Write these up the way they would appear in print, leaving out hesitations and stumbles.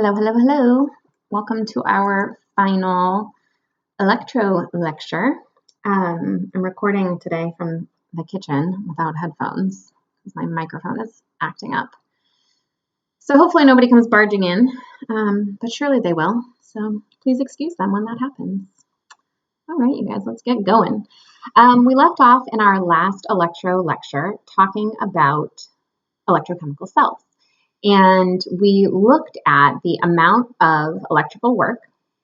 Hello, hello, hello. Welcome to our final Electro lecture. I'm recording today from the kitchen without headphones because my microphone is acting up. So hopefully nobody comes barging in, but surely they will. So please excuse them when that happens. All right, you guys, let's get going. We left off in our last Electro lecture talking about electrochemical cells. And we looked at the amount of electrical work,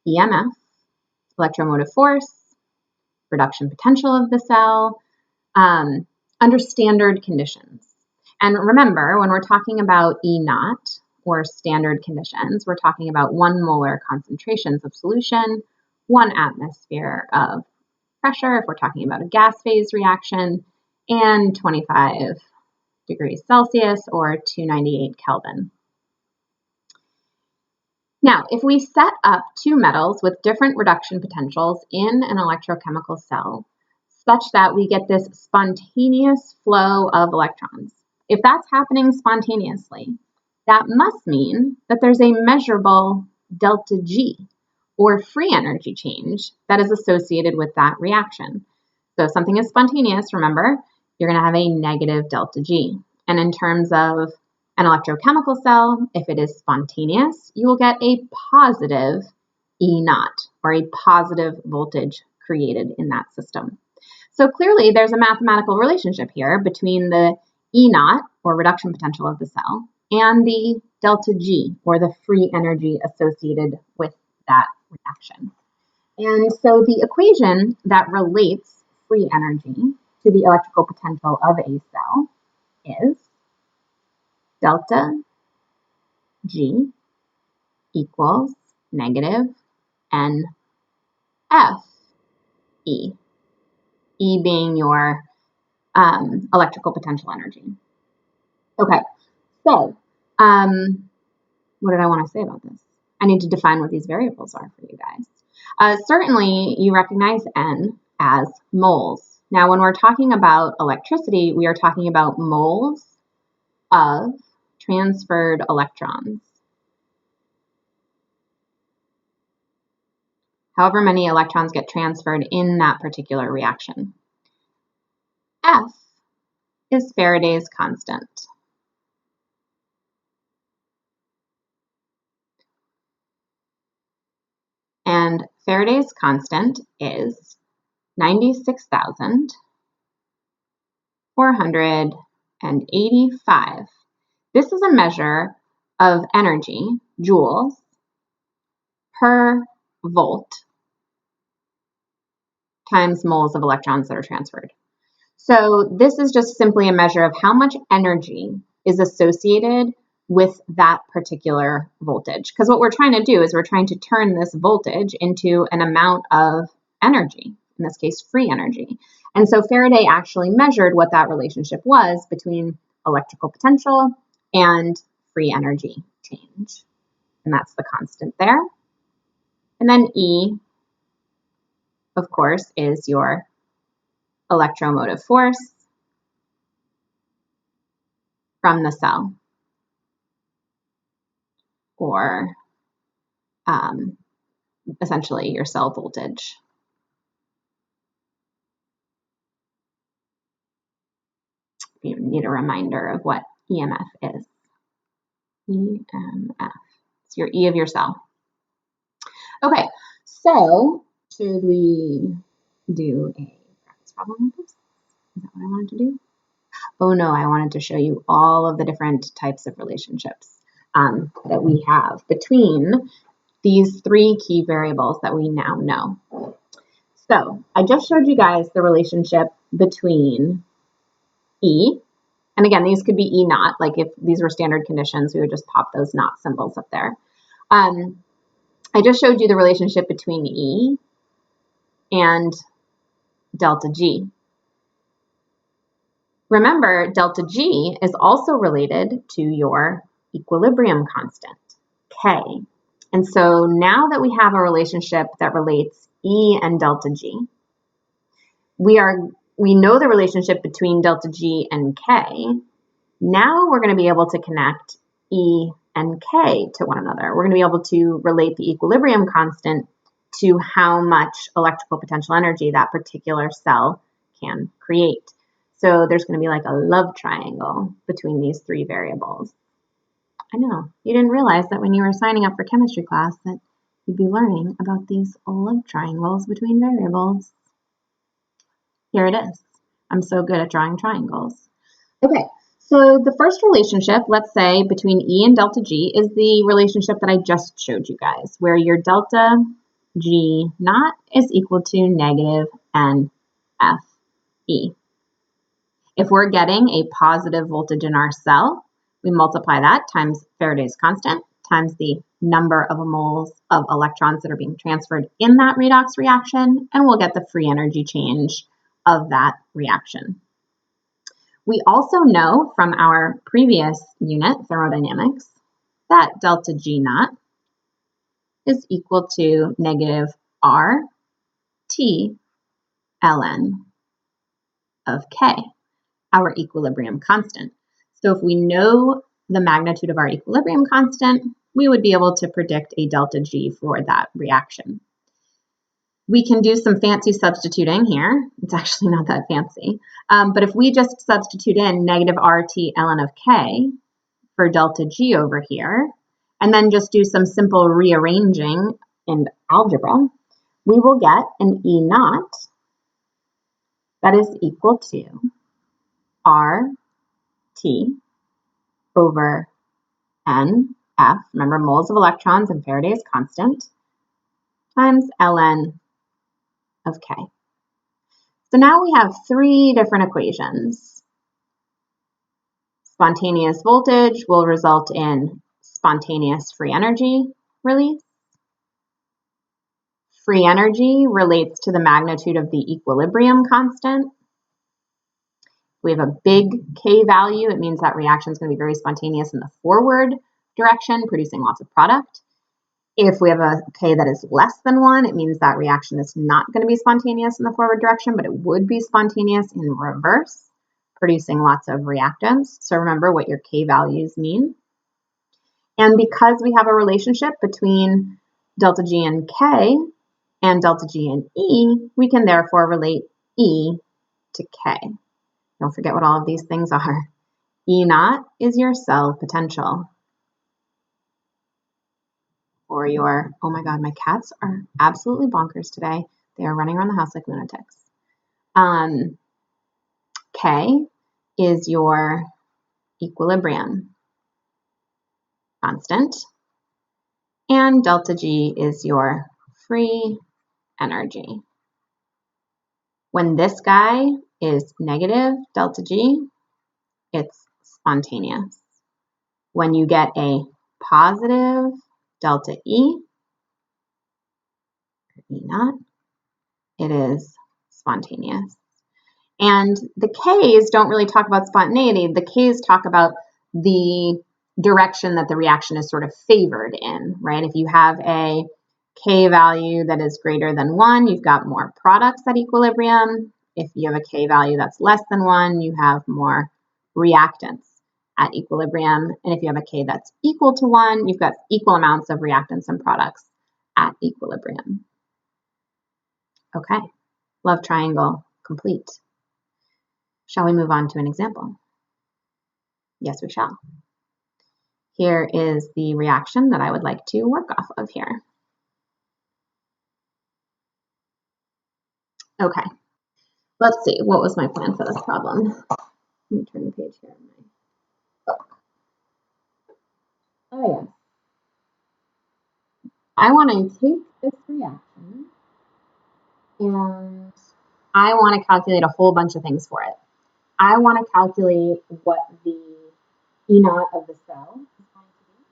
EMF, electromotive force, reduction potential of the cell, under standard conditions. And remember, when we're talking about E naught or standard conditions, we're talking about 1 molar concentrations of solution, 1 atmosphere of pressure, if we're talking about a gas phase reaction, and 25 degrees Celsius or 298 Kelvin. Now, if we set up 2 metals with different reduction potentials in an electrochemical cell, such that we get this spontaneous flow of electrons, if that's happening spontaneously, that must mean that there's a measurable delta G, or free energy change, that is associated with that reaction. So if something is spontaneous, remember, you're going to have a negative delta G. And in terms of an electrochemical cell, if it is spontaneous, you will get a positive E naught, or a positive voltage created in that system. So clearly there's a mathematical relationship here between the E naught, or reduction potential of the cell, and the delta G, or the free energy associated with that reaction. And so the equation that relates free energy to the electrical potential of a cell is delta G equals negative NF E. E being your electrical potential energy. Okay, so what did I want to say about this? I need to define what these variables are for you guys. Certainly, you recognize N as moles. Now, when we're talking about electricity, we are talking about moles of transferred electrons. However many electrons get transferred in that particular reaction. F is Faraday's constant. And Faraday's constant is 96,485. This is a measure of energy, joules, per volt times moles of electrons that are transferred. So this is just simply a measure of how much energy is associated with that particular voltage. Because what we're trying to do is we're trying to turn this voltage into an amount of energy, in this case, free energy. And so Faraday actually measured what that relationship was between electrical potential and free energy change. And that's the constant there. And then E, of course, is your electromotive force from the cell, or essentially your cell voltage. You need a reminder of what EMF is. EMF. It's your E of your cell. Okay, so should we do a practice problem with this? Is that what I wanted to do? Oh no, I wanted to show you all of the different types of relationships that we have between these 3 key variables that we now know. So I just showed you guys the relationship between E, and again, these could be E naught, like if these were standard conditions, we would just pop those naught symbols up there. I just showed you the relationship between E and delta G. Remember, delta G is also related to your equilibrium constant, K. And so now that we have a relationship that relates E and delta G, we know the relationship between delta G and K. Now we're going to be able to connect E and K to one another. We're going to be able to relate the equilibrium constant to how much electrical potential energy that particular cell can create. So there's going to be like a love triangle between these three variables. I know, you didn't realize that when you were signing up for chemistry class that you'd be learning about these love triangles between variables. Here it is. I'm so good at drawing triangles. Okay, so the first relationship, let's say, between E and delta G is the relationship that I just showed you guys, where your delta G naught is equal to negative NFE. If we're getting a positive voltage in our cell, we multiply that times Faraday's constant times the number of moles of electrons that are being transferred in that redox reaction, and we'll get the free energy change of that reaction. We also know from our previous unit, thermodynamics, that delta G naught is equal to negative RT ln of K, our equilibrium constant. So if we know the magnitude of our equilibrium constant, we would be able to predict a delta G for that reaction. We can do some fancy substituting here. It's actually not that fancy. But if we just substitute in negative RT ln of K for delta G over here, and then just do some simple rearranging in algebra, we will get an E naught that is equal to RT over NF, remember moles of electrons and Faraday's constant, times ln of K. So now we have three different equations. Spontaneous voltage will result in spontaneous free energy release. Free energy relates to the magnitude of the equilibrium constant. We have a big K value. It means that reaction is going to be very spontaneous in the forward direction, producing lots of product. If we have a K that is less than 1, it means that reaction is not going to be spontaneous in the forward direction, but it would be spontaneous in reverse, producing lots of reactants. So remember what your K values mean. And because we have a relationship between delta G and K and delta G and E, we can therefore relate E to K. Don't forget what all of these things are. E naught is your cell potential. Or your, oh my God, my cats are absolutely bonkers today. They are running around the house like lunatics. K is your equilibrium constant, and delta G is your free energy. When this guy is negative delta G, it's spontaneous. When you get a positive delta E, E naught, it is spontaneous. And the K's don't really talk about spontaneity. The K's talk about the direction that the reaction is sort of favored in, right? If you have a K value that is greater than 1, you've got more products at equilibrium. If you have a K value that's less than 1, you have more reactants at equilibrium. And if you have a K that's equal to 1, you've got equal amounts of reactants and products at equilibrium. Okay, love triangle complete. Shall we move on to an example? Yes, we shall. Here is the reaction that I would like to work off of here. Okay, let's see. What was my plan for this problem? Let me turn the page here in my book. Oh, yeah. I want to take this reaction and I want to calculate a whole bunch of things for it. I want to calculate what the E naught of the cell is going to be.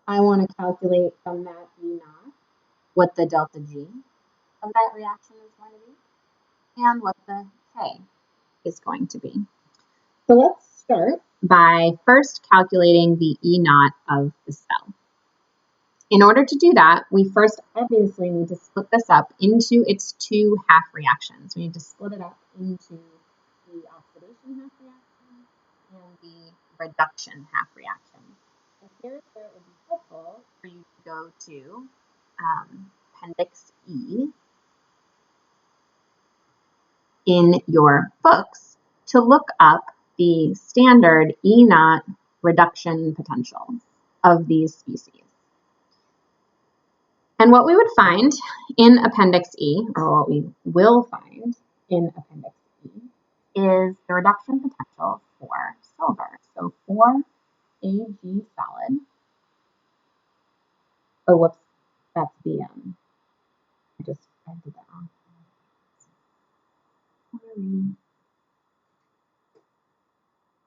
I want to calculate from that E naught what the delta G of that reaction is going to be and what the K is going to be. So let's start by first calculating the E naught of the cell. In order to do that, we first obviously need to split this up into its two half reactions. We need to split it up into the oxidation half reaction and the reduction half reaction. And here's where it would be helpful for you to go to Appendix E in your books to look up the standard E0 reduction potential of these species. And what we would find in Appendix E, or what we will find in Appendix E, is the reduction potential for silver. So for Ag solid, oh whoops, that's the, I did that wrong.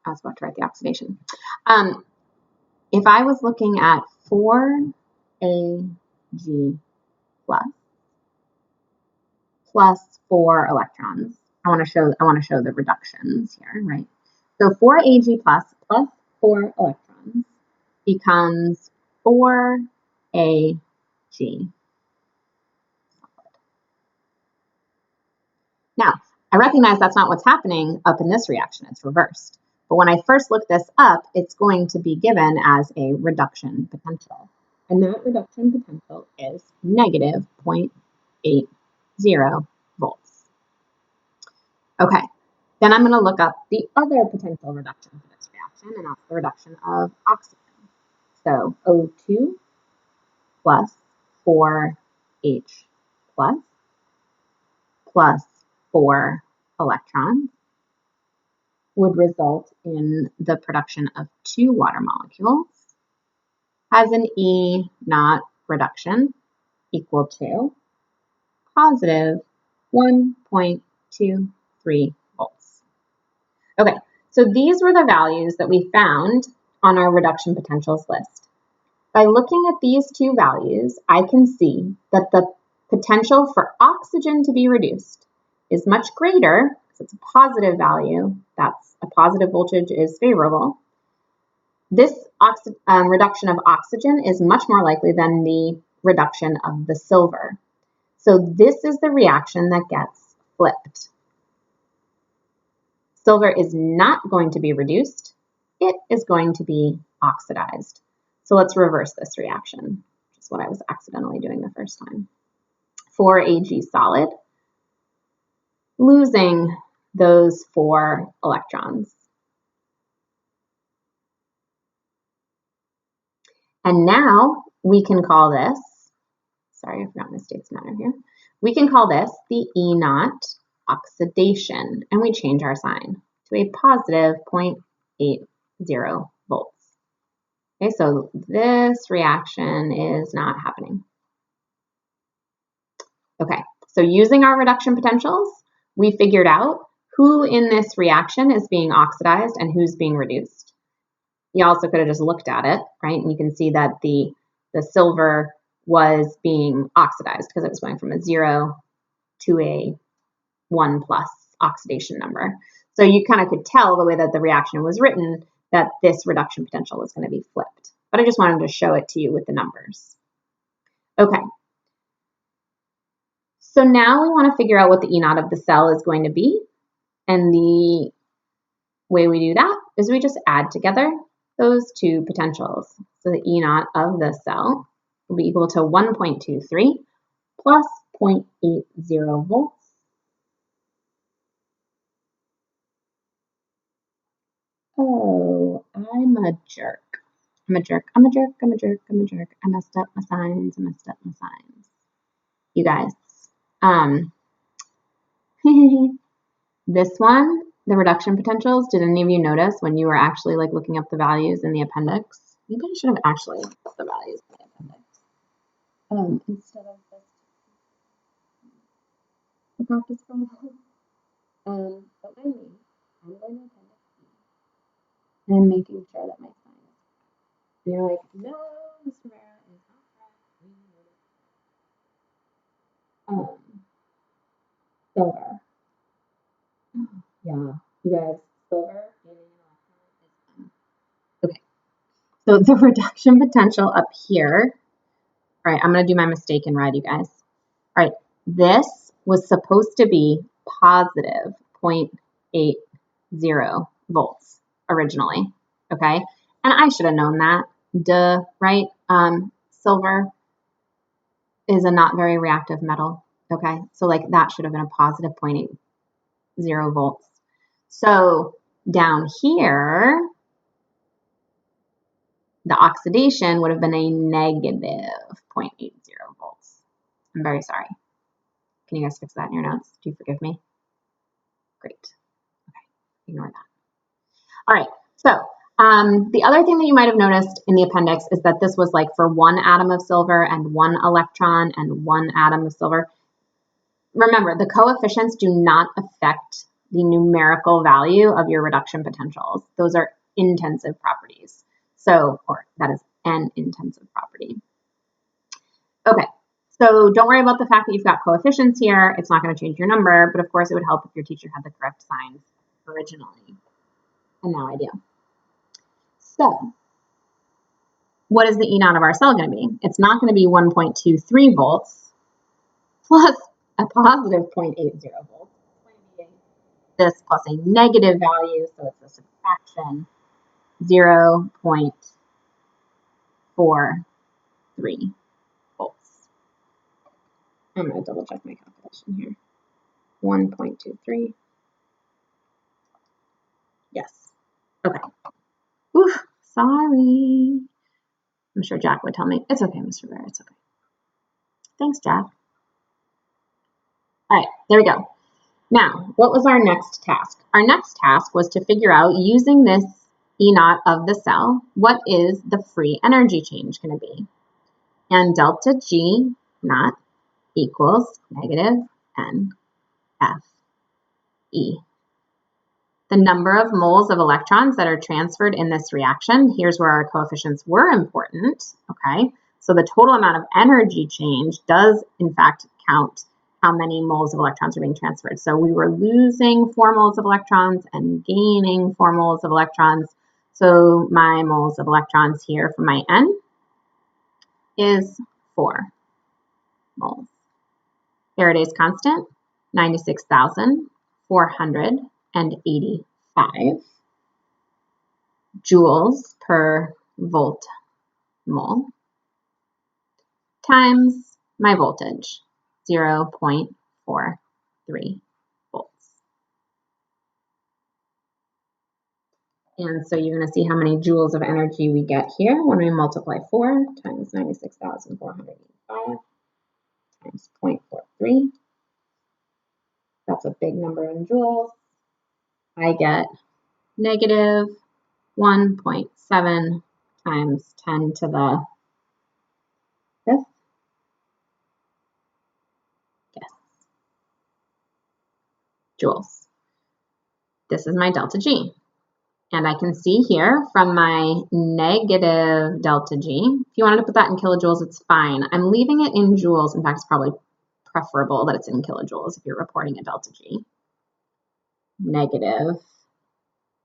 I was about to write the oxidation. If I was looking at 4Ag plus 4 electrons, I want to show the reductions here, right? So 4Ag plus 4 electrons becomes 4Ag. Now, I recognize that's not what's happening up in this reaction, it's reversed. But when I first look this up, it's going to be given as a reduction potential. And that reduction potential is negative 0.80 volts. Okay, then I'm going to look up the other potential reduction for this reaction, and that's the reduction of oxygen. So O2 plus 4H plus 4 electrons would result in the production of 2 water molecules, has an E0 reduction equal to positive 1.23 volts. Okay, so these were the values that we found on our reduction potentials list. By looking at these two values, I can see that the potential for oxygen to be reduced is much greater, because it's a positive value, that's a positive voltage is favorable. This reduction of oxygen is much more likely than the reduction of the silver. So this is the reaction that gets flipped. Silver is not going to be reduced, it is going to be oxidized. So let's reverse this reaction, which is what I was accidentally doing the first time. 4Ag solid, losing those 4 electrons. And now we can call this, sorry, I forgot my states matter here. We can call this the E0 oxidation, and we change our sign to a positive 0.80 volts. Okay, so this reaction is not happening. Okay, so using our reduction potentials, we figured out who in this reaction is being oxidized and who's being reduced. You also could have just looked at it, right? And you can see that the silver was being oxidized because it was going from a 0 to a 1 plus oxidation number. So you kind of could tell the way that the reaction was written that this reduction potential was going to be flipped. But I just wanted to show it to you with the numbers. Okay. So now we want to figure out what the E0 of the cell is going to be. And the way we do that is we just add together those two potentials. So the E0 of the cell will be equal to 1.23 plus 0.80 volts. Oh, I'm a jerk. I'm a jerk. I messed up my signs. You guys. This one, the reduction potentials, did any of you notice when you were actually like looking up the values in the appendix? Maybe I should have actually looked the values in the appendix. Instead of this the practice problem. But when I'm going to appendix B, and I'm making sure that my sign is correct. And you're like, no, Mr. Vera is not correct. Silver. Yeah, you guys, silver gaining an electron is okay. So the reduction potential up here. All right, I'm going to do my mistake in red, you guys. All right, this was supposed to be positive 0.80 volts. originally, okay? And I should have known that, duh, right? Silver is a not very reactive metal, okay? So like that should have been a positive 0.80 volts. So down here, the oxidation would have been a negative 0.80 volts. I'm very sorry. Can you guys fix that in your notes? Do you forgive me? Great. Okay, ignore that. All right, so the other thing that you might have noticed in the appendix is that this was like for 1 atom of silver and 1 electron and 1 atom of silver. Remember, the coefficients do not affect the numerical value of your reduction potentials. Those are intensive properties. So, or that is an intensive property. Okay, so don't worry about the fact that you've got coefficients here. It's not going to change your number, but of course it would help if your teacher had the correct signs originally. And now I do. So, what is the E naught of our cell going to be? It's not going to be 1.23 volts plus a positive 0.80 volts. It's going to be this plus a negative value, so it's a subtraction, 0.43 volts. I'm going to double check my calculation here. 1.23. Yes. Okay. Oof, sorry. I'm sure Jack would tell me, it's okay, Mr. Bear, it's okay. Thanks, Jack. All right, there we go. Now, what was our next task? Our next task was to figure out, using this E naught of the cell, what is the free energy change going to be? And delta G naught equals negative NF E. The number of moles of electrons that are transferred in this reaction, here's where our coefficients were important, okay? So the total amount of energy change does, in fact, count how many moles of electrons are being transferred. So we were losing 4 moles of electrons and gaining 4 moles of electrons. So my moles of electrons here for my N is 4 moles. Faraday's constant, 96,485 joules per volt mole times my voltage, 0.43 volts. And so you're going to see how many joules of energy we get here when we multiply 4 times 96,485 times 0.43. That's a big number in joules. I get negative 1.7 times 10 to the 5th. Yes. Joules. This is my delta G. And I can see here from my negative delta G, if you wanted to put that in kilojoules, it's fine. I'm leaving it in joules. In fact, it's probably preferable that it's in kilojoules if you're reporting a delta G. Negative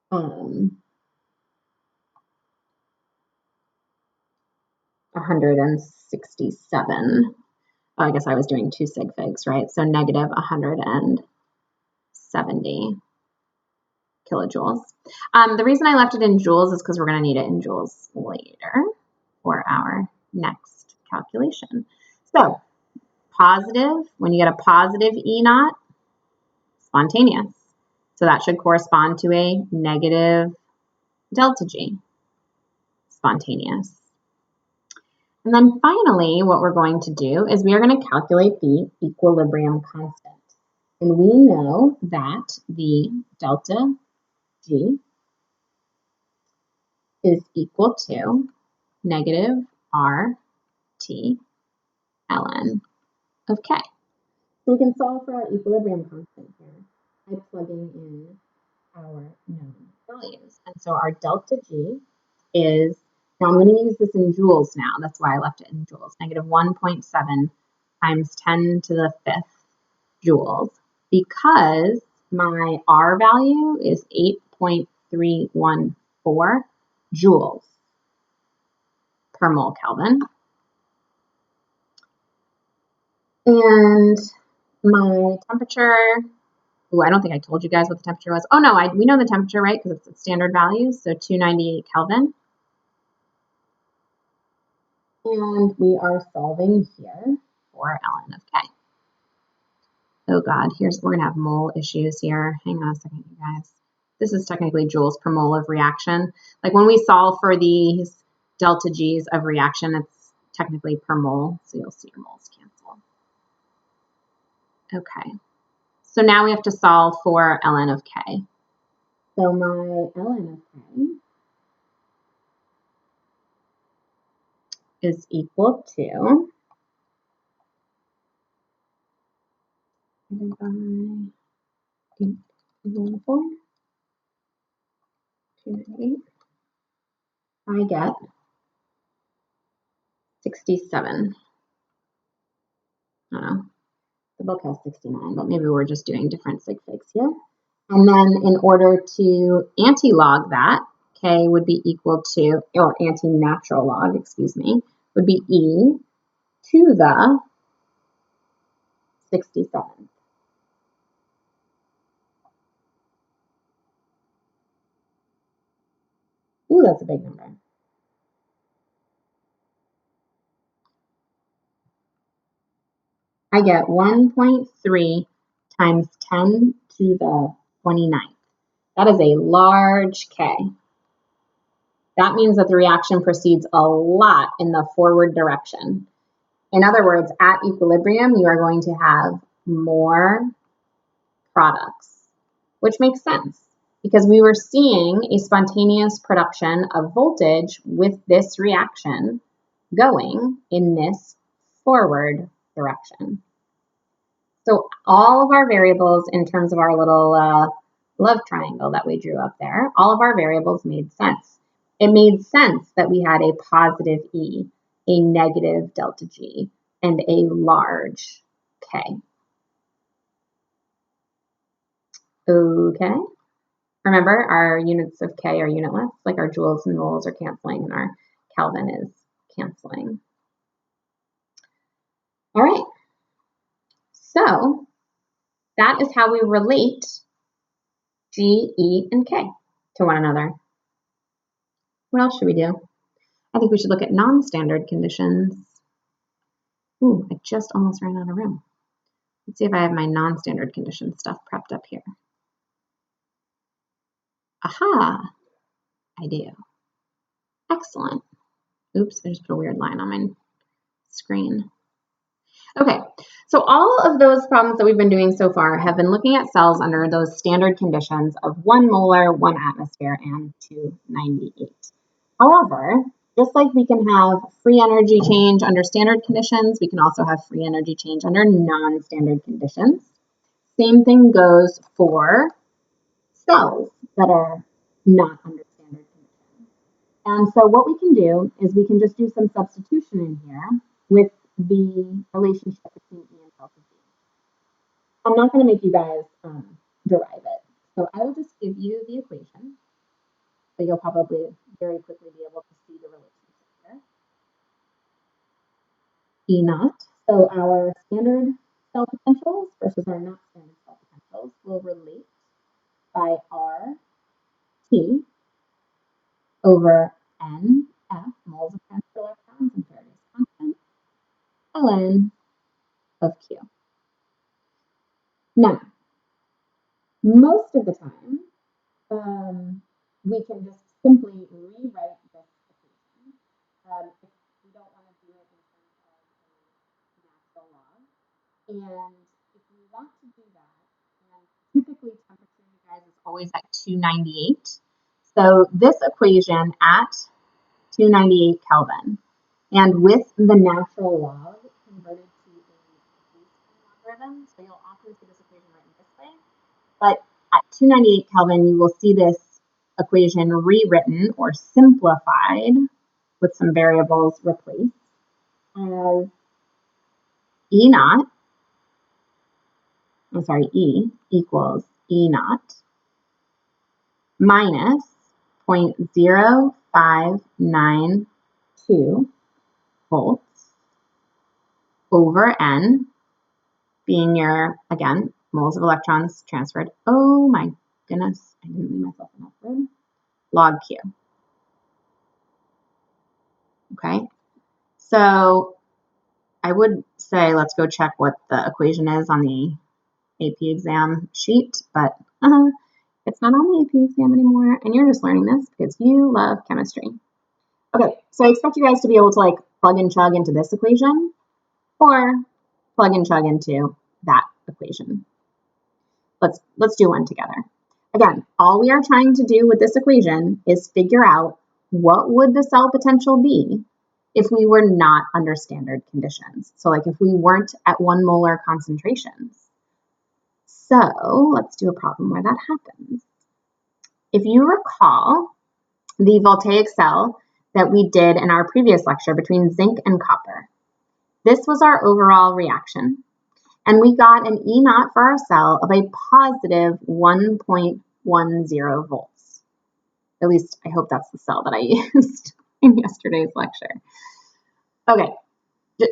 167. Oh, I guess I was doing 2 sig figs, right? So negative 170 kilojoules. The reason I left it in joules is because we're going to need it in joules later for our next calculation. So positive, when you get a positive E naught, spontaneous. So that should correspond to a negative delta G, spontaneous. And then finally, what we're going to do is we are going to calculate the equilibrium constant. And we know that the delta G is equal to negative RT ln of K. So we can solve for our equilibrium constant here by plugging in our known values. And so our delta G is, now I'm going to use this in joules now. That's why I left it in joules. Negative 1.7 times 10 to the 5th joules, because my R value is 8.314 joules per mole Kelvin. And my temperature Ooh, I don't think I told you guys what the temperature was. Oh no, we know the temperature, right? Because it's standard values, so 298 Kelvin. And we are solving here for ln of K. Oh God, we're gonna have mole issues here. Hang on a second, you guys. This is technically joules per mole of reaction. Like when we solve for these delta G's of reaction, it's technically per mole, so you'll see your moles cancel. Okay, so now we have to solve for ln of K. So my ln of K is equal to divided by 8, 298. I get 67. I don't know. The book has 69, but maybe we're just doing different sig figs here. And then in order to anti-log that, K would be equal to, or anti-natural log, excuse me, would be E to the 67. Ooh, that's a big number. I get 1.3 times 10 to the 29th. That is a large K. That means that the reaction proceeds a lot in the forward direction. In other words, at equilibrium, you are going to have more products, which makes sense because we were seeing a spontaneous production of voltage with this reaction going in this forward direction. So all of our variables in terms of our little love triangle that we drew up there, all of our variables made sense. It made sense that we had a positive E, a negative delta G, and a large K. Okay. Remember, our units of K are unitless, like our joules and moles are canceling and our Kelvin is canceling. All right. So that is how we relate G, E, and K to one another. What else should we do? I think we should look at non-standard conditions. Ooh, I just almost ran out of room. Let's see if I have my non-standard condition stuff prepped up here. Aha, I do. Excellent. Oops, I just put a weird line on my screen. Okay, so all of those problems that we've been doing so far have been looking at cells under those standard conditions of 1 molar, 1 atmosphere, and 298. However, just like we can have free energy change under standard conditions, we can also have free energy change under non-standard conditions. Same thing goes for cells that are not under standard conditions. And so what we can do is we can just do some substitution in here with the relationship between E and delta G. I'm not going to make you guys derive it. So I will just give you the equation. So you'll probably very quickly be able to see the relationship here. E naught. So our standard cell potentials versus our not standard cell potentials will relate by R T over N F, moles of transfer electrons and Faraday's constant, ln of Q. Now, most of the time, we can just simply rewrite this equation if we don't want to do it in terms of a natural log. And if we want to do that, and typically temperature, you guys, is always at 298. So this equation at 298 Kelvin, and with the natural log converted to a logarithm, so you'll often see this equation written this way, but at 298 Kelvin, you will see this equation rewritten or simplified with some variables replaced as E naught, E equals E naught minus 0.0592 volts over N being your, again, moles of electrons transferred. Oh my goodness, I didn't leave myself enough room. Log Q. Okay, so I would say let's go check what the equation is on the AP exam sheet, but it's not on the AP exam anymore, and you're just learning this because you love chemistry. Okay, so I expect you guys to be able to like plug and chug into this equation or plug and chug into that equation. Let's do one together. Again, all we are trying to do with this equation is figure out what would the cell potential be if we were not under standard conditions. So like if we weren't at 1 molar concentrations. So let's do a problem where that happens. If you recall the voltaic cell that we did in our previous lecture between zinc and copper, this was our overall reaction. And we got an E naught for our cell of a positive 1.10 volts. At least I hope that's the cell that I used in yesterday's lecture. Okay,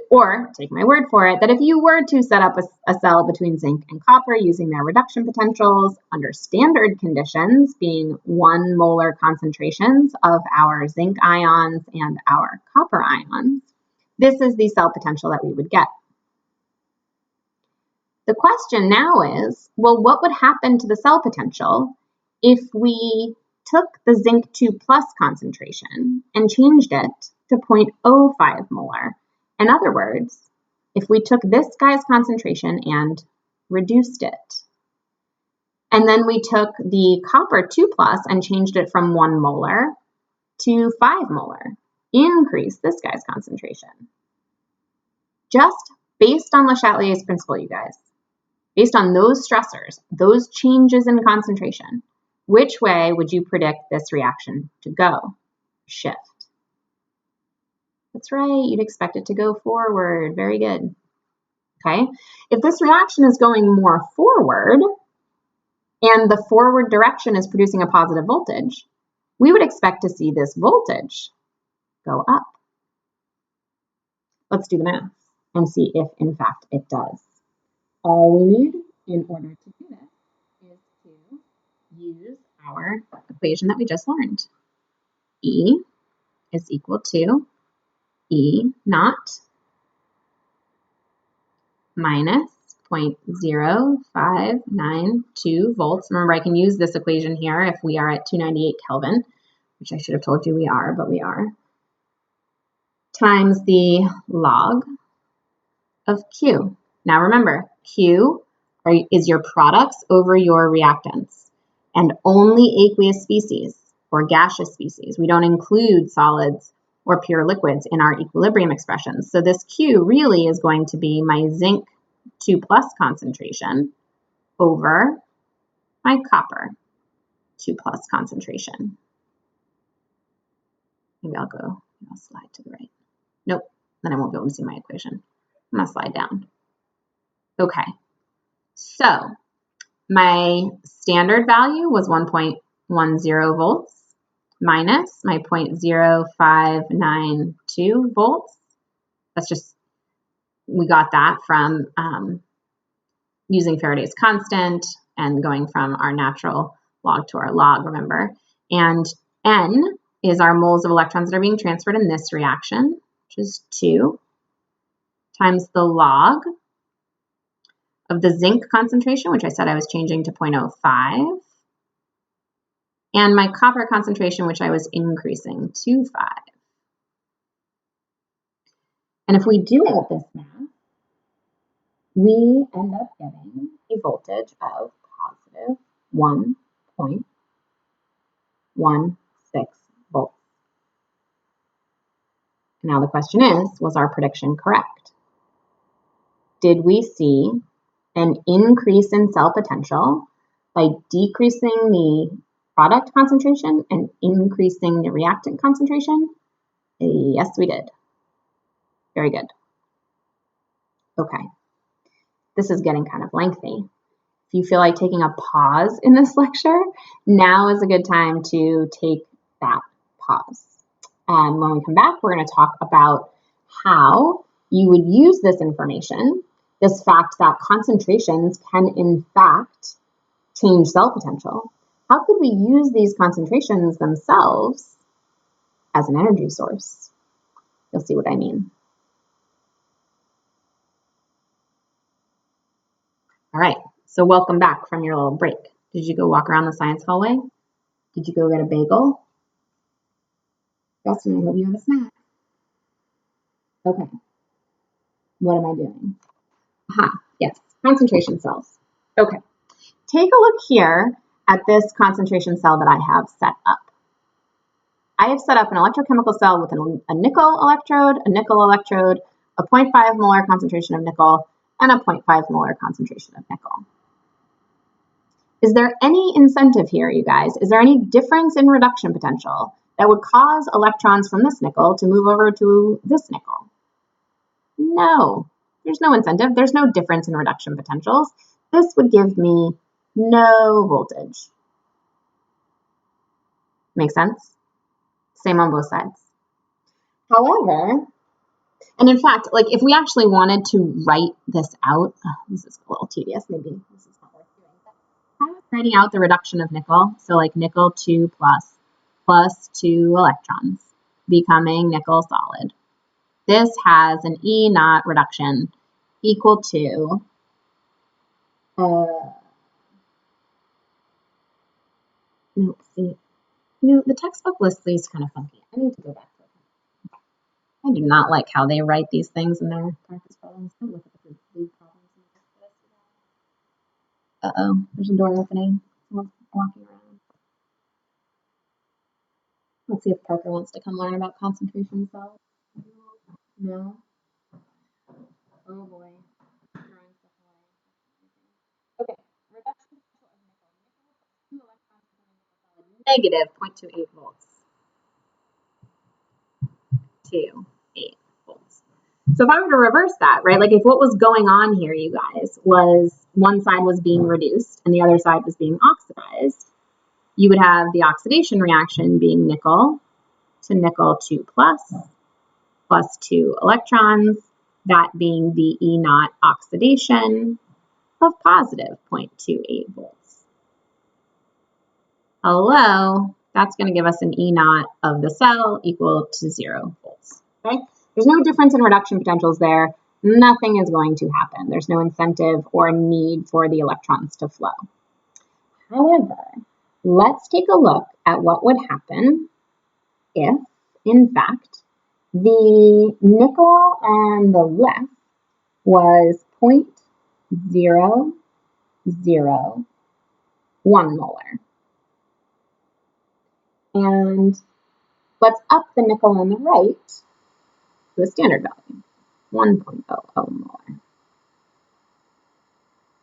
or take my word for it, that if you were to set up a cell between zinc and copper using their reduction potentials under standard conditions, being 1 molar concentrations of our zinc ions and our copper ions, this is the cell potential that we would get. The question now is, well, what would happen to the cell potential if we took the zinc 2 plus concentration and changed it to 0.05 molar? In other words, if we took this guy's concentration and reduced it, and then we took the copper 2 plus and changed it from 1 molar to 5 molar, increase this guy's concentration. Just based on Le Chatelier's principle, you guys. Based on those stressors, those changes in concentration, which way would you predict this reaction to go? Shift. That's right, you'd expect it to go forward. Very good. Okay, if this reaction is going more forward, and the forward direction is producing a positive voltage, we would expect to see this voltage go up. Let's do the math and see if, in fact, it does. All we need in order to do this is to use our equation that we just learned. E is equal to E naught minus 0.0592 volts. Remember, I can use this equation here if we are at 298 Kelvin, which I should have told you we are, but we are, times the log of Q. Now remember, Q is your products over your reactants, and only aqueous species or gaseous species. We don't include solids or pure liquids in our equilibrium expressions. So this Q really is going to be my zinc 2 plus concentration over my copper 2 plus concentration. Maybe I'll slide to the right. Nope, then I won't be able to see my equation. I'm gonna slide down. Okay, so my standard value was 1.10 volts minus my 0.0592 volts. That's just, we got that from using Faraday's constant and going from our natural log to our log, remember. And N is our moles of electrons that are being transferred in this reaction, which is 2, times the log of the zinc concentration, which I said I was changing to 0.05, and my copper concentration, which I was increasing to 5. And if we do all this math, we end up getting a voltage of positive 1.16 volts. Now the question is, was our prediction correct? Did we see an increase in cell potential by decreasing the product concentration and increasing the reactant concentration? Yes, we did. Very good. Okay. This is getting kind of lengthy. If you feel like taking a pause in this lecture, now is a good time to take that pause. And when we come back, we're going to talk about how you would use this information this fact that concentrations can in fact change cell potential, how could we use these concentrations themselves as an energy source? You'll see what I mean. All right, so welcome back from your little break. Did you go walk around the science hallway? Did you go get a bagel? Yes, and I hope you have a snack. Okay, what am I doing? Aha, yes, concentration cells. Okay, take a look here at this concentration cell that I have set up. I have set up an electrochemical cell with a nickel electrode, a 0.5 molar concentration of nickel, and a 0.5 molar concentration of nickel. Is there any incentive here, you guys? Is there any difference in reduction potential that would cause electrons from this nickel to move over to this nickel? No, there's no incentive. There's no difference in reduction potentials. This would give me no voltage. Make sense? Same on both sides. However, and in fact, like if we actually wanted to write this out, this is a little tedious, maybe this is not worth doing, but I was writing out the reduction of nickel, so like nickel 2 plus 2 electrons, becoming nickel solid. This has an E naught reduction equal to the textbook list is kind of funky. I need to go back to it. I do not like how they write these things in their practice problems. Don't look at the blue problems in the list. Uh-oh, there's a door opening. Someone's walking around. Let's see if Parker wants to come learn about concentration cells. No? Oh boy. Okay, reduction potential of nickel. Nickel plus 2 electrons negative 0.28 volts. 0.28 volts. So if I were to reverse that, right, like if what was going on here, you guys, was one side was being reduced and the other side was being oxidized, you would have the oxidation reaction being nickel to nickel 2 plus 2 electrons, that being the E naught oxidation of positive 0.28 volts. Hello, that's going to give us an E naught of the cell equal to 0 volts. Okay? There's no difference in reduction potentials there. Nothing is going to happen. There's no incentive or need for the electrons to flow. However, let's take a look at what would happen if, in fact, the nickel on the left was 0.001 molar. And let's up the nickel on the right to a standard value, 1.00 molar.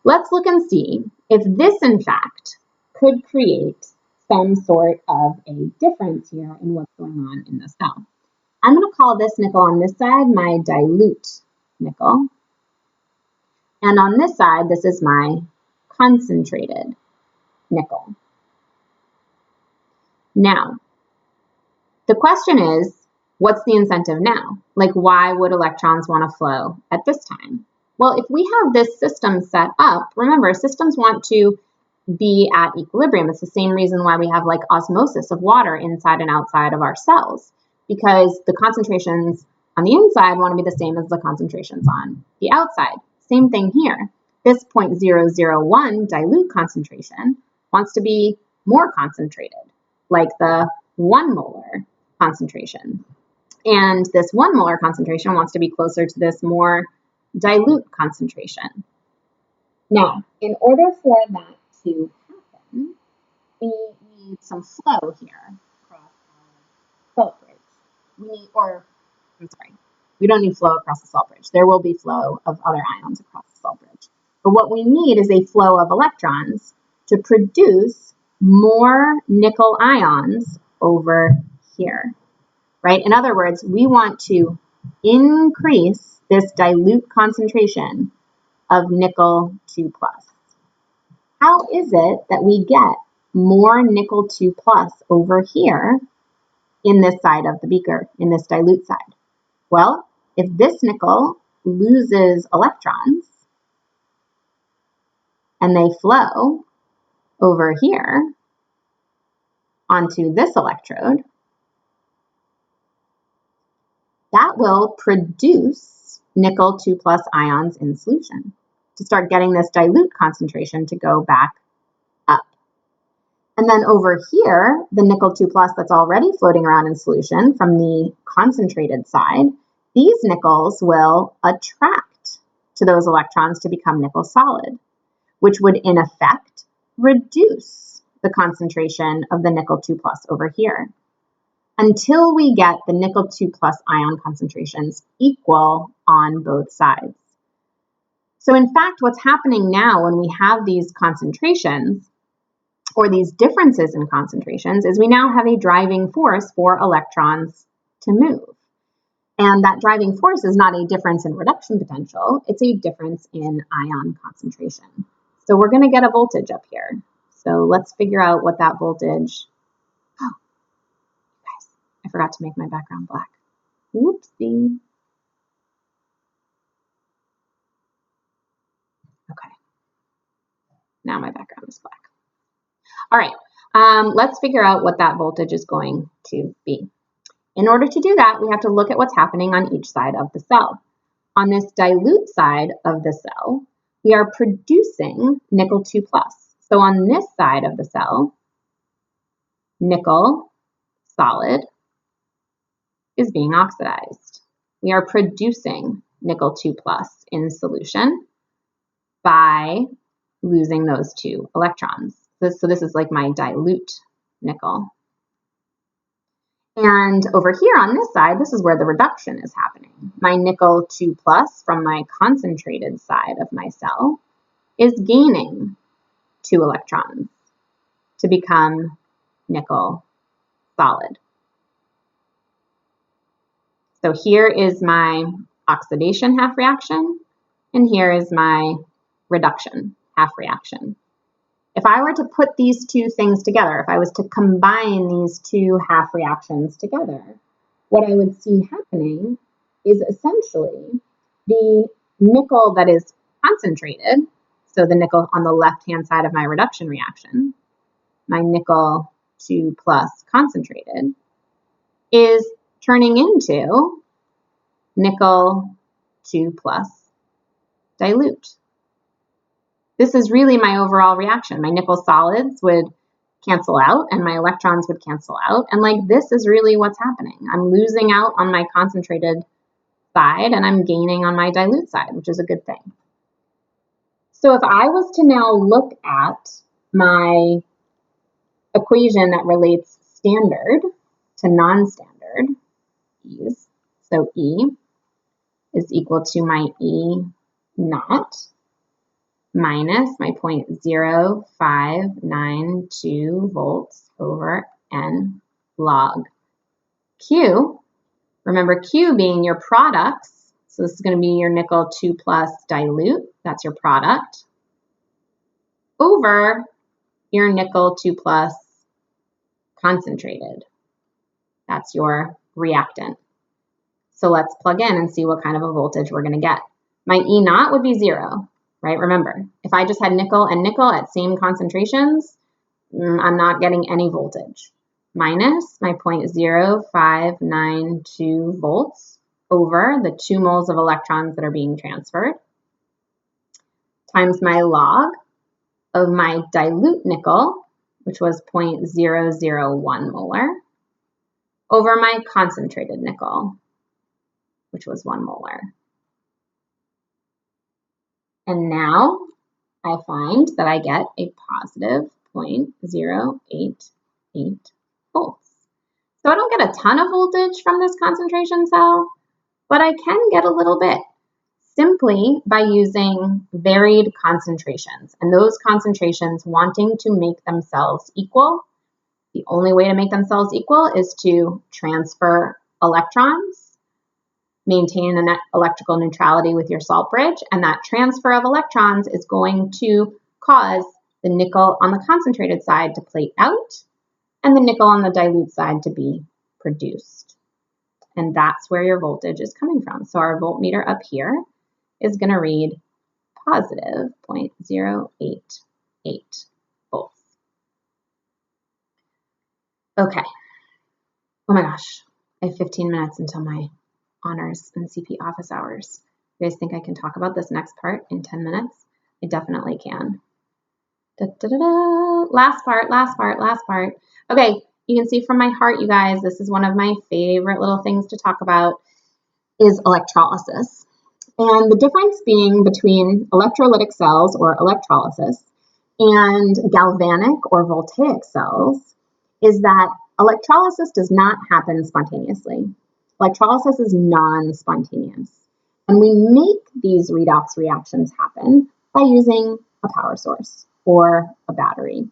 Let's look and see if this, in fact, could create some sort of a difference here in what's going on in the cell. I'm going to call this nickel on this side my dilute nickel. And on this side, this is my concentrated nickel. Now, the question is, what's the incentive now? Like, why would electrons want to flow at this time? Well, if we have this system set up, remember, systems want to be at equilibrium. It's the same reason why we have like osmosis of water inside and outside of our cells, because the concentrations on the inside want to be the same as the concentrations on the outside. Same thing here. This 0.001 dilute concentration wants to be more concentrated, like the 1 molar concentration. And this 1 molar concentration wants to be closer to this more dilute concentration. Now, in order for that to happen, we need some flow here across our salt bridge. We don't need flow across the salt bridge. There will be flow of other ions across the salt bridge. But what we need is a flow of electrons to produce more nickel ions over here, right? In other words, we want to increase this dilute concentration of nickel 2 plus. How is it that we get more nickel 2 plus over here in this side of the beaker, in this dilute side? Well, if this nickel loses electrons, and they flow over here onto this electrode, that will produce nickel 2+ ions in solution to start getting this dilute concentration to go back up. And then over here, the nickel 2+ that's already floating around in solution from the concentrated side, these nickels will attract to those electrons to become nickel solid, which would in effect reduce the concentration of the nickel 2+ over here until we get the nickel 2+ ion concentrations equal on both sides. So in fact, what's happening now when we have these concentrations or these differences in concentrations is we now have a driving force for electrons to move. And that driving force is not a difference in reduction potential, it's a difference in ion concentration. So we're going to get a voltage up here. So let's figure out what that voltage. Oh, guys, I forgot to make my background black. Whoopsie. Okay. Now my background is black. All right, let's figure out what that voltage is going to be. In order to do that, we have to look at what's happening on each side of the cell. On this dilute side of the cell, we are producing nickel 2+. So on this side of the cell, nickel solid is being oxidized. We are producing nickel 2+ in solution by losing those 2 electrons. So this is like my dilute nickel. And over here on this side, this is where the reduction is happening. My nickel 2+ from my concentrated side of my cell is gaining 2 electrons to become nickel solid. So here is my oxidation half reaction, and here is my reduction half reaction. If I were to put these 2 things together, if I was to combine these 2 half reactions together, what I would see happening is essentially the nickel that is concentrated, so the nickel on the left-hand side of my reduction reaction, my nickel 2+ concentrated, is turning into nickel 2+ dilute. This is really my overall reaction. My nickel solids would cancel out and my electrons would cancel out. And like this is really what's happening. I'm losing out on my concentrated side and I'm gaining on my dilute side, which is a good thing. So if I was to now look at my equation that relates standard to non-standard, E's, so E is equal to my E naught minus my 0.0592 volts over N log Q. Remember Q being your products. So this is going to be your nickel 2+ dilute. That's your product. Over your nickel 2+ concentrated. That's your reactant. So let's plug in and see what kind of a voltage we're going to get. My E naught would be 0. Right? Remember, if I just had nickel and nickel at same concentrations, I'm not getting any voltage. Minus my 0.0592 volts over the 2 moles of electrons that are being transferred, times my log of my dilute nickel, which was 0.001 molar, over my concentrated nickel, which was 1 molar. And now I find that I get a positive 0.088 volts. So I don't get a ton of voltage from this concentration cell, but I can get a little bit simply by using varied concentrations. And those concentrations wanting to make themselves equal, the only way to make themselves equal is to transfer electrons, maintain an electrical neutrality with your salt bridge, and that transfer of electrons is going to cause the nickel on the concentrated side to plate out and the nickel on the dilute side to be produced. And that's where your voltage is coming from. So our voltmeter up here is going to read positive 0.088 volts. Okay. Oh my gosh. I have 15 minutes until my honors and CP office hours. You guys think I can talk about this next part in 10 minutes? I definitely can. Last part. Okay, you can see from my heart, you guys, this is one of my favorite little things to talk about is electrolysis. And the difference being between electrolytic cells or electrolysis and galvanic or voltaic cells is that electrolysis does not happen spontaneously. Electrolysis is non-spontaneous. And we make these redox reactions happen by using a power source or a battery.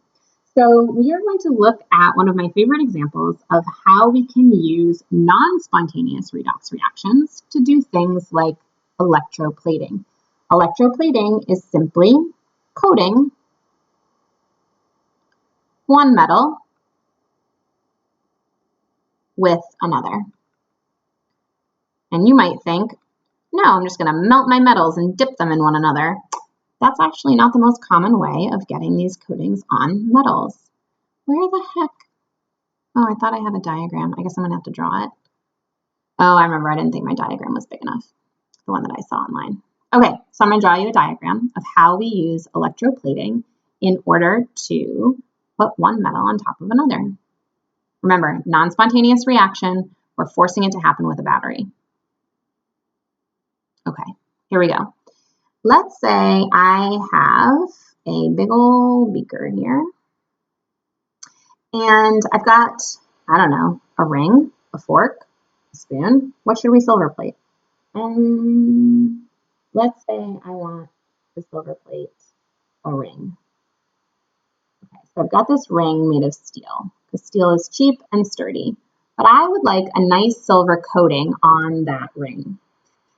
So we are going to look at one of my favorite examples of how we can use non-spontaneous redox reactions to do things like electroplating. Electroplating is simply coating one metal with another. And you might think, no, I'm just going to melt my metals and dip them in one another. That's actually not the most common way of getting these coatings on metals. Where the heck? Oh, I thought I had a diagram. I guess I'm going to have to draw it. Oh, I remember. I didn't think my diagram was big enough. The one that I saw online. Okay, so I'm going to draw you a diagram of how we use electroplating in order to put one metal on top of another. Remember, non-spontaneous reaction. We're forcing it to happen with a battery. Okay, here we go. Let's say I have a big old beaker here. And I've got, I don't know, a ring, a fork, a spoon. What should we silver plate? Let's say I want to silver plate a ring. Okay, so I've got this ring made of steel because steel is cheap and sturdy. But I would like a nice silver coating on that ring.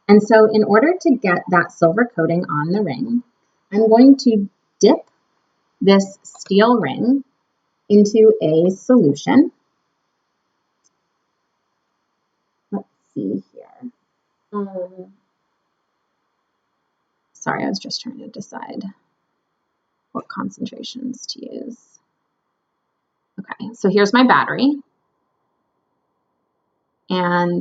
And so in order to get that silver coating on the ring, I'm going to dip this steel ring into a solution. Let's see here. Sorry, I was just trying to decide what concentrations to use. Okay, so here's my battery. And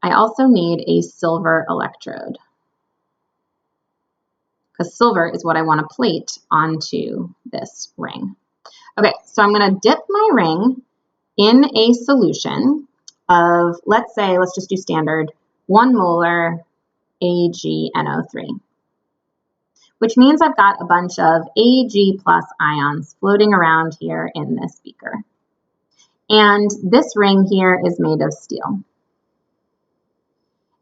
I also need a silver electrode because silver is what I want to plate onto this ring. Okay, so I'm going to dip my ring in a solution of, let's just do standard, 1 molar AgNO3, which means I've got a bunch of Ag plus ions floating around here in this beaker. And this ring here is made of steel.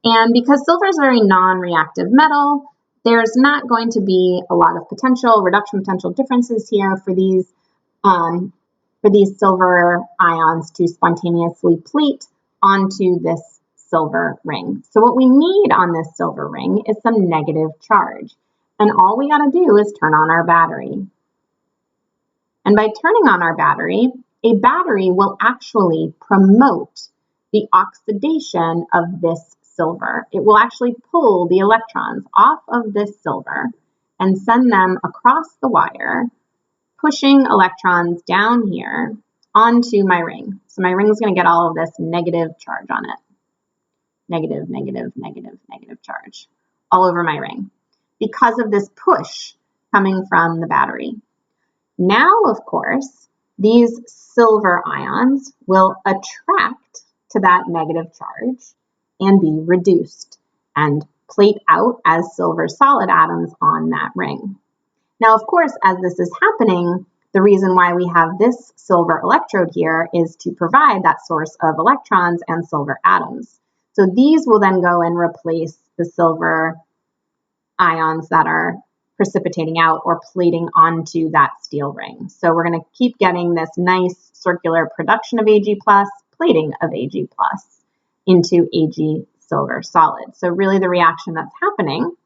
And because silver is a very non-reactive metal, there's not going to be a lot of reduction potential differences here for these silver ions to spontaneously plate onto this silver ring. So what we need on this silver ring is some negative charge. And all we got to do is turn on our battery. And by turning on our battery, a battery will actually promote the oxidation of this silver. It will actually pull the electrons off of this silver and send them across the wire, pushing electrons down here onto my ring. So my ring is going to get all of this negative charge on it. Negative, negative, negative, negative charge all over my ring because of this push coming from the battery. Now, of course, these silver ions will attract to that negative charge and be reduced and plate out as silver solid atoms on that ring. Now, of course, as this is happening, the reason why we have this silver electrode here is to provide that source of electrons and silver atoms. So these will then go and replace the silver ions that are precipitating out or plating onto that steel ring. So we're going to keep getting this nice circular production of Ag+, plating of Ag+ into Ag silver solid. So really the reaction that's happening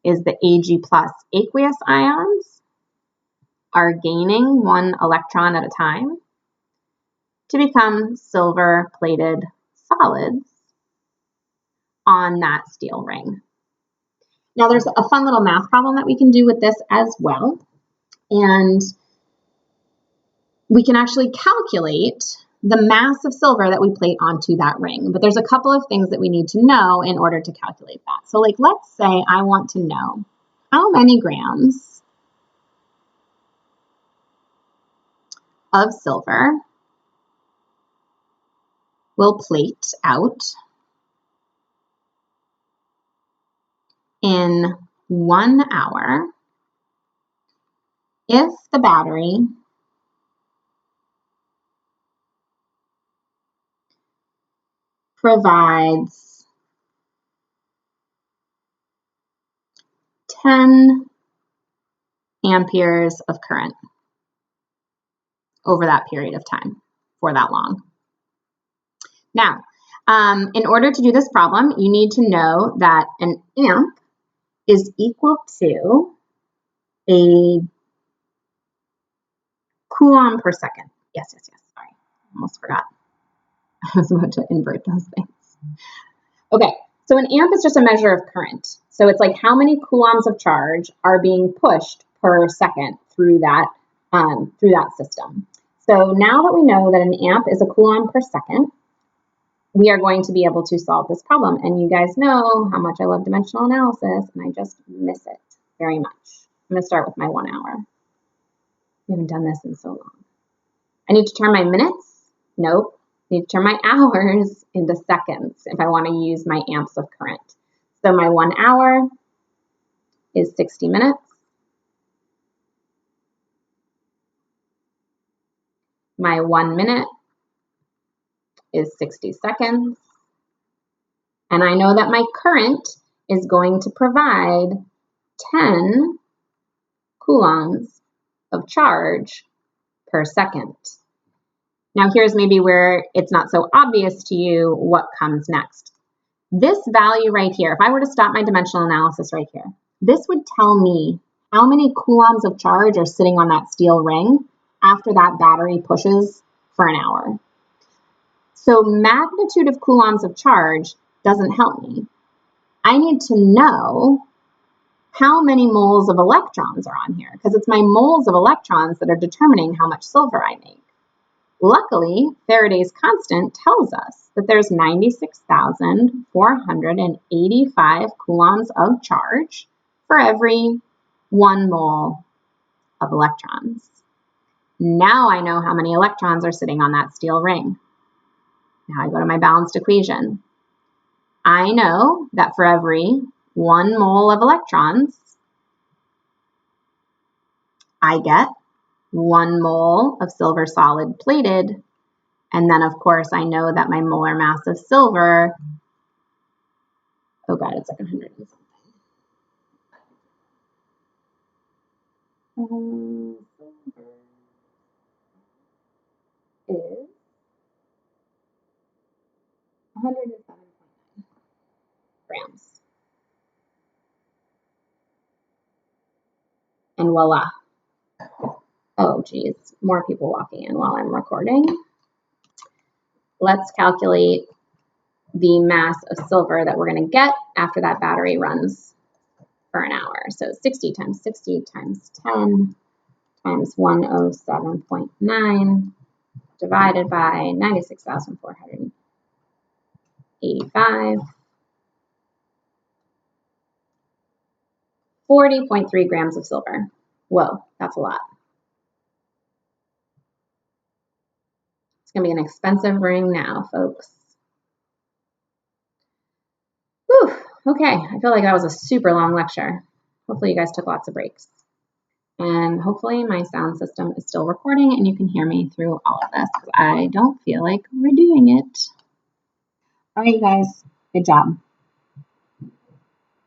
is the Ag+ aqueous ions are gaining 1 electron at a time to become silver plated solids on that steel ring. Now there's a fun little math problem that we can do with this as well. And we can actually calculate the mass of silver that we plate onto that ring. But there's a couple of things that we need to know in order to calculate that. So like, let's say I want to know how many grams of silver will plate out in 1 hour if the battery provides 10 amperes of current over that period of time for that long. Now, in order to do this problem, you need to know that an amp is equal to a coulomb per second. Yes, sorry, almost forgot. I was about to invert those things. Okay, so an amp is just a measure of current. So it's like how many coulombs of charge are being pushed per second through that system. So now that we know that an amp is a coulomb per second, we are going to be able to solve this problem. And you guys know how much I love dimensional analysis, and I just miss it very much. I'm going to start with my 1 hour. We haven't done this in so long. I need to turn my minutes? Nope. I need to turn my hours into seconds if I want to use my amps of current. So my 1 hour is 60 minutes. My 1 minute is 60 seconds. And I know that my current is going to provide 10 coulombs of charge per second. Now here's maybe where it's not so obvious to you what comes next. This value right here, if I were to stop my dimensional analysis right here, this would tell me how many coulombs of charge are sitting on that steel ring after that battery pushes for an hour. So magnitude of coulombs of charge doesn't help me. I need to know how many moles of electrons are on here, because it's my moles of electrons that are determining how much silver I make. Luckily, Faraday's constant tells us that there's 96,485 coulombs of charge for every 1 mole of electrons. Now I know how many electrons are sitting on that steel ring. Now I go to my balanced equation. I know that for every 1 mole of electrons, I get 1 mole of silver solid plated. And then, of course, I know that my molar mass of silver, oh God, it's like 100 and something. Silver is 107.9 grams. And voila. Oh, geez, more people walking in while I'm recording. Let's calculate the mass of silver that we're going to get after that battery runs for an hour. So 60 times 60 times 10 times 107.9 divided by 96,485. 40.3 grams of silver. Whoa, that's a lot. It's going to be an expensive ring now, folks. Whew, okay, I feel like that was a super long lecture. Hopefully you guys took lots of breaks. And hopefully my sound system is still recording and you can hear me through all of this, because I don't feel like redoing it. All right, you guys, good job.